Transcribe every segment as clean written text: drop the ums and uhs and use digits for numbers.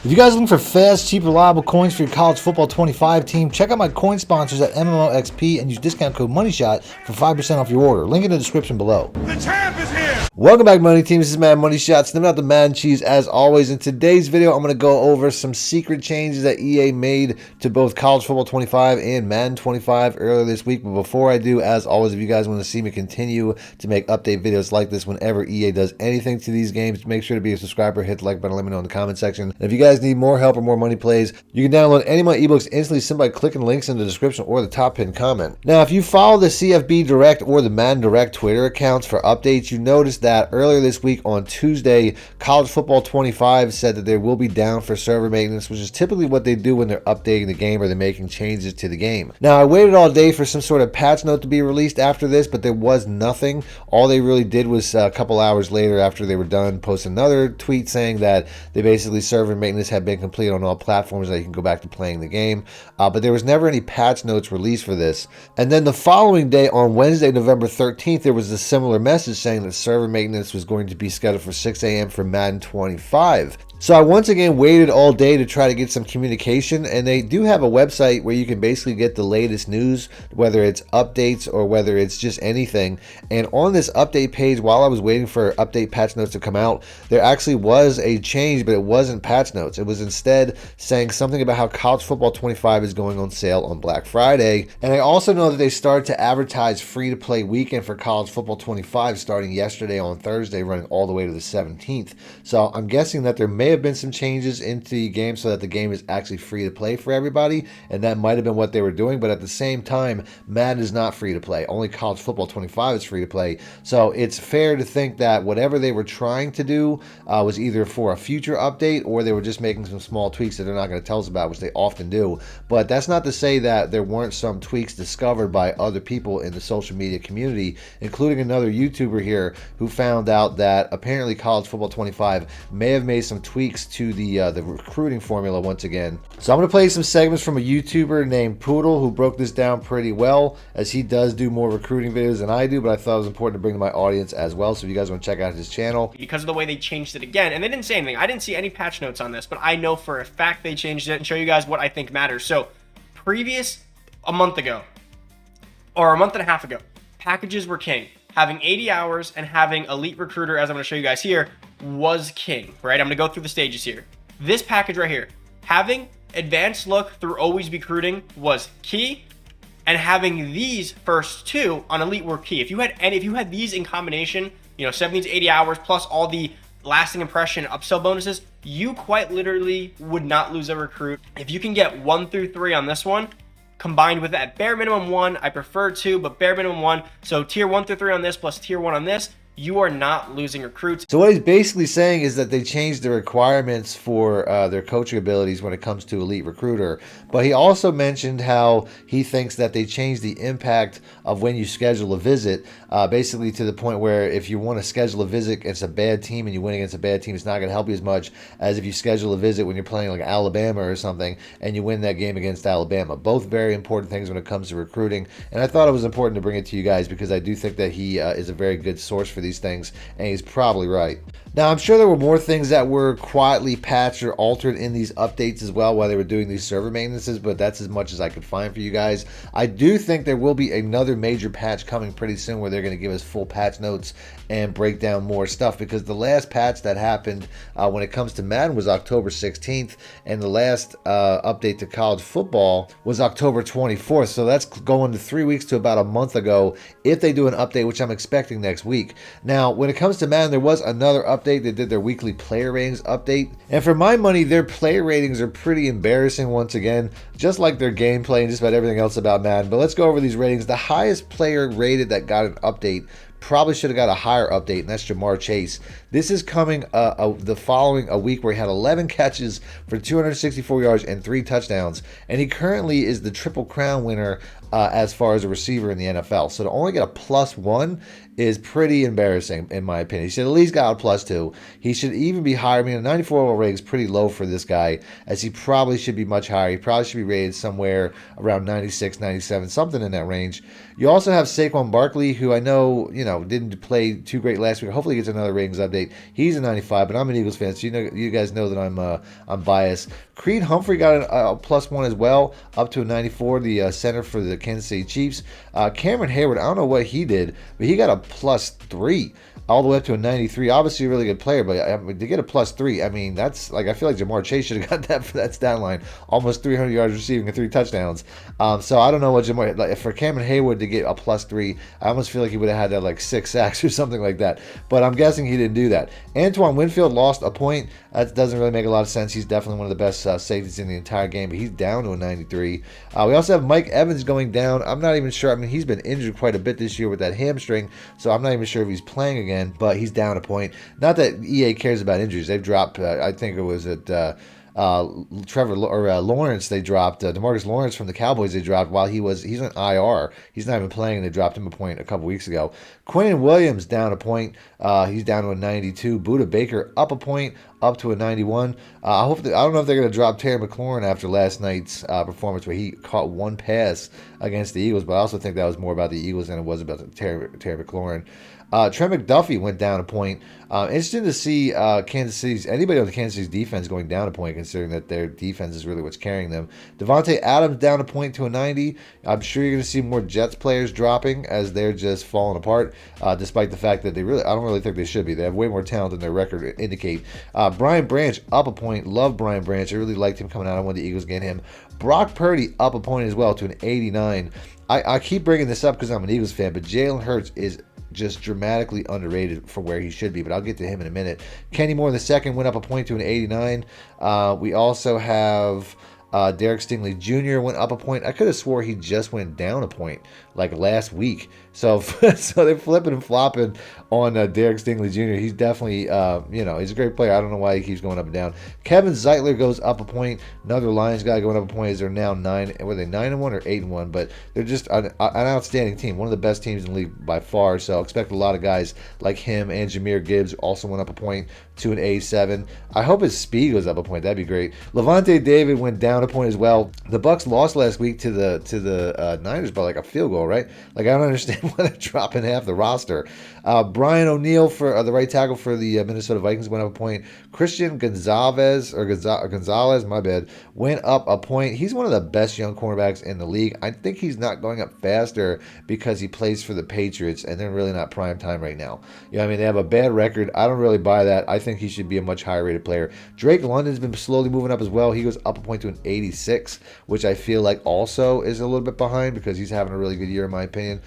If you guys are looking for fast, cheap, reliable coins for your college football 25 team, check out my coin sponsors at MMOXP and use discount code MONEYSHOT for 5% off your order. Link in the description below. The champ is here! Welcome back, Money Team. This is Madden Money Shots. Snipping out the Madden cheese as always. In today's video, I'm going to go over some secret changes that EA made to both College Football 25 and Madden 25 earlier this week. But before I do, as always, if you guys want to see me continue to make update videos like this whenever EA does anything to these games, make sure to be a subscriber, hit the like button, let me know in the comment section. And if you guys need more help or more money plays, you can download any of my ebooks instantly simply by clicking links in the description or the top pinned comment. Now, if you follow the CFB Direct or the Madden Direct Twitter accounts for updates, you noticed that earlier this week on Tuesday, College Football 25 said that they will be down for server maintenance, which is typically what they do when they're updating the game or they're making changes to the game. Now, I waited all day for some sort of patch note to be released after this, but there was nothing. All they really did was a couple hours later after they were done post another tweet saying that they basically server maintenance had been complete on all platforms, that you can go back to playing the game. But there was never any patch notes released for this. And then the following day, on Wednesday, November 13th, there was a similar message saying that server maintenance was going to be scheduled for 6 a.m. for Madden 25. So I once again waited all day to try to get some communication, and they do have a website where you can basically get the latest news, whether it's updates or whether it's just anything. And on this update page, while I was waiting for update patch notes to come out, there actually was a change, but it wasn't patch notes. It was instead saying something about how College Football 25 is going on sale on Black Friday. And I also know that they started to advertise free-to-play weekend for College Football 25 starting yesterday on Thursday, running all the way to the 17th. So I'm guessing that there may have been some changes into the game so that the game is actually free to play for everybody, and that might have been what they were doing. But at the same time, Madden is not free to play. Only College Football 25 is free to play. So it's fair to think that whatever they were trying to do was either for a future update, or they were just making some small tweaks that they're not going to tell us about, which they often do. But that's not to say that there weren't some tweaks discovered by other people in the social media community, including another YouTuber here who found out that apparently College Football 25 may have made some tweaks to the recruiting formula once again. So I'm going to play some segments from a YouTuber named Poodle who broke this down pretty well, as he does do more recruiting videos than I do, but I thought it was important to bring to my audience as well. So if you guys want to check out his channel. Because of the way they changed it again, and they didn't say anything. I didn't see any patch notes on this, but I know for a fact they changed it and show you guys what I think matters. So a month ago, or a month and a half ago, packages were king. Having 80 hours and having Elite Recruiter, as I'm going to show you guys here, was king, right? I'm going to go through the stages here. This package right here, having Advanced Look through Always Recruiting was key, and having these first two on Elite were key. If you had these in combination, 70 to 80 hours plus all the lasting impression upsell bonuses, you quite literally would not lose a recruit. If you can get 1 through 3 on this one, combined with that bare minimum 1, I prefer 2, but bare minimum 1. So tier 1 through 3 on this plus tier 1 on this, you are not losing recruits. So what he's basically saying is that they changed the requirements for their coaching abilities when it comes to Elite Recruiter. But he also mentioned how he thinks that they changed the impact of when you schedule a visit, basically to the point where if you want to schedule a visit against a bad team and you win against a bad team, it's not going to help you as much as if you schedule a visit when you're playing like Alabama or something and you win that game against Alabama. Both very important things when it comes to recruiting. And I thought it was important to bring it to you guys because I do think that he is a very good source for these things, and he's probably right. Now, I'm sure there were more things that were quietly patched or altered in these updates as well while they were doing these server maintenances, but that's as much as I could find for you guys. I do think there will be another major patch coming pretty soon where they're going to give us full patch notes and break down more stuff, because the last patch that happened when it comes to Madden was October 16th, and the last update to college football was October 24th. So that's going to 3 weeks to about a month ago if they do an update, which I'm expecting next week. Now, when it comes to Madden, there was another update. They did their weekly player ratings update, and for my money, their player ratings are pretty embarrassing once again, just like their gameplay and just about everything else about Madden. But let's go over these ratings. The highest player rated that got an update probably should have got a higher update, and that's Jamar Chase. This is coming the following a week where he had 11 catches for 264 yards and 3 touchdowns, and he currently is the Triple Crown winner as far as a receiver in the NFL. So to only get a +1 is pretty embarrassing, in my opinion. He should at least got a +2. He should even be higher. I mean, a 94 overall rating is pretty low for this guy, as he probably should be much higher. He probably should be rated somewhere around 96, 97, something in that range. You also have Saquon Barkley, who I know, didn't play too great last week. Hopefully he gets another ratings update. He's a 95, but I'm an Eagles fan, so you guys know that I'm biased. Creed Humphrey got a +1 as well, up to a 94, the center for the Kansas City Chiefs. Cameron Hayward, I don't know what he did, but he got a +3 all the way up to a 93. Obviously a really good player, but to get a +3, I mean, that's like, I feel like Jamar Chase should have got that for that stat line. Almost 300 yards receiving and 3 touchdowns. So I don't know what Jamar, like, for Cameron Hayward to get a +3, I almost feel like he would have had that like 6 sacks or something like that. But I'm guessing he didn't do that. Antoine Winfield lost a point. That doesn't really make a lot of sense. He's definitely one of the best safeties in the entire game, but he's down to a 93. We also have Mike Evans going down. I'm not even sure. I mean, he's been injured quite a bit this year with that hamstring, so I'm not even sure if he's playing again, but he's down a point. Not that EA cares about injuries. They've dropped, I think it was at Lawrence, they dropped Demarcus Lawrence from the Cowboys. They dropped while he's on IR. He's not even playing. They dropped him a point a couple weeks ago. Quinnen Williams down a point. He's down to a 92. Budda Baker up a point, up to a 91. I don't know if they're going to drop Terry McLaurin after last night's performance where he caught one pass against the Eagles, but I also think that was more about the Eagles than it was about Terry McLaurin. Trent McDuffie went down a point. Interesting to see anybody on the Kansas City's defense going down a point, considering that their defense is really what's carrying them. Devontae Adams down a point to a 90. I'm sure you're going to see more Jets players dropping as they're just falling apart, despite the fact that I don't really think they should be. They have way more talent than their record indicate. Brian Branch up a point. Love Brian Branch. I really liked him coming out. I wanted the Eagles getting him. Brock Purdy up a point as well to an 89. I keep bringing this up because I'm an Eagles fan, but Jalen Hurts is just dramatically underrated for where he should be, but I'll get to him in a minute. Kenny Moore II went up a point to an 89. We also have Derek Stingley Jr. went up a point. I could have swore he just went down a point like last week. So they're flipping and flopping on Derek Stingley Jr. He's definitely, he's a great player. I don't know why he keeps going up and down. Kevin Zeitler goes up a point. Another Lions guy going up a point. Is they're now 9? Were they 9-1 or 8-1? But they're just an outstanding team. One of the best teams in the league by far. So expect a lot of guys like him, and Jahmyr Gibbs also went up a point to an 87. I hope his speed goes up a point. That'd be great. Levante David went down a point as well. The Bucs lost last week to the Niners by like a field goal, right? Like, I don't understand why they're dropping half the roster. Brian O'Neill for the right tackle for the Minnesota Vikings went up a point. Christian Gonzalez, my bad, went up a point. He's one of the best young cornerbacks in the league. I think he's not going up faster because he plays for the Patriots, and they're really not prime time right now. I mean, they have a bad record. I don't really buy that. I think he should be a much higher rated player. Drake London's been slowly moving up as well. He goes up a point to an 86, which I feel like also is a little bit behind because he's having a really good year in my opinion.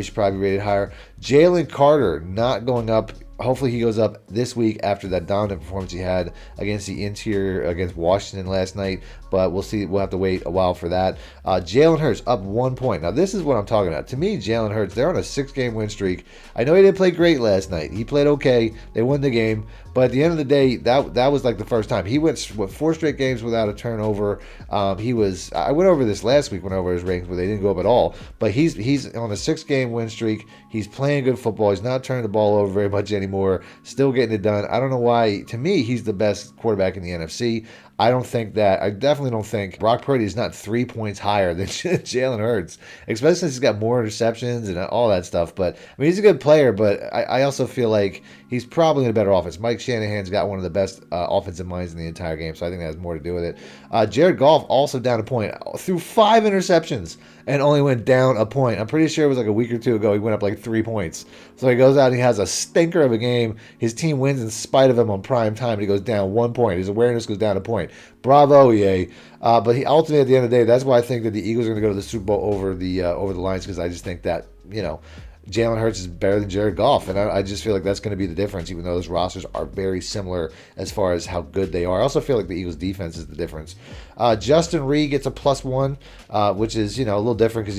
He should probably be rated higher. Jalen Carter not going up. Hopefully he goes up this week after that dominant performance he had against the interior against Washington last night. But we'll see. We'll have to wait a while for that. Jalen Hurts up 1 point. Now this is what I'm talking about. To me, Jalen Hurts, they're on a 6-game win streak. I know he didn't play great last night. He played okay. They won the game. But at the end of the day, that was like the first time. He went 4 straight games without a turnover. I went over this last week, went over his ratings, but they didn't go up at all. But he's on a 6-game win streak. He's playing good football. He's not turning the ball over very much anymore. Still getting it done. I don't know why. To me, he's the best quarterback in the NFC. I definitely don't think Brock Purdy is not 3 points higher than Jalen Hurts, especially since he's got more interceptions and all that stuff. But I mean, he's a good player, but I also feel like he's probably in a better offense. Mike Shanahan's got one of the best offensive minds in the entire game, so I think that has more to do with it. Jared Goff also down a point, threw 5 interceptions and only went down a point. I'm pretty sure it was like a week or two ago he went up like 3 points. So he goes out and he has a stinker of a game. His team wins in spite of him on prime time, and he goes down 1 point. His awareness goes down a point. Bravo, EA. But he ultimately, at the end of the day, that's why I think that the Eagles are going to go to the Super Bowl over the Lions, because I just think that, Jalen Hurts is better than Jared Goff, and I just feel like that's going to be the difference, even though those rosters are very similar as far as how good they are. I also feel like the Eagles' defense is the difference. Justin Reed gets a +1, which is, a little different because,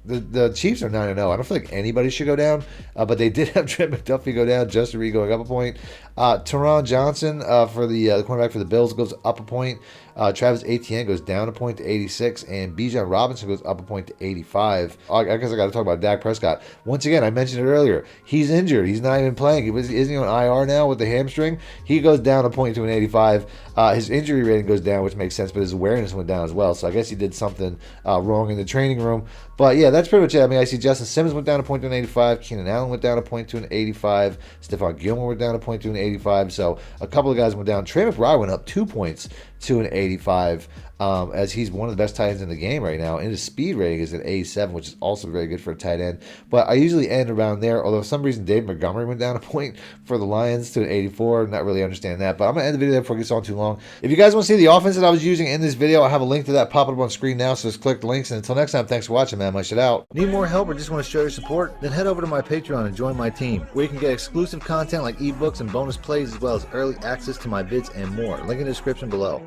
the Chiefs are 9-0. I don't feel like anybody should go down, but they did have Trent McDuffie go down. Justin Reed going up a point. Teron Johnson for the cornerback for the Bills goes up a point. Travis Etienne goes down a point to 86, and Bijan Robinson goes up a point to 85. I guess I got to talk about Dak Prescott. Once again, I mentioned it earlier. He's injured. He's not even playing. Isn't he on IR now with the hamstring? He goes down a point to an 85. His injury rating goes down, which makes sense, but his awareness went down as well. So I guess he did something wrong in the training room. But yeah, that's pretty much it. I mean, I see Justin Simmons went down a point to an 85. Keenan Allen went down a point to an 85. Stephon Gilmore went down a point to an 85. So a couple of guys went down. Trey McBride went up 2 points to an 85, as he's one of the best tight ends in the game right now. And his speed rating is an 87, which is also very good for a tight end. But I usually end around there, although for some reason Dave Montgomery went down a point for the Lions to an 84. Not really understand that, but I'm going to end the video there before it gets on too long. If you guys want to see the offense that I was using in this video, I have a link to that popping up on screen now, so just click the links. And until next time, thanks for watching, man. My shit out. Need more help or just want to show your support? Then head over to my Patreon and join my team, where you can get exclusive content like ebooks and bonus plays, as well as early access to my vids and more. Link in the description below.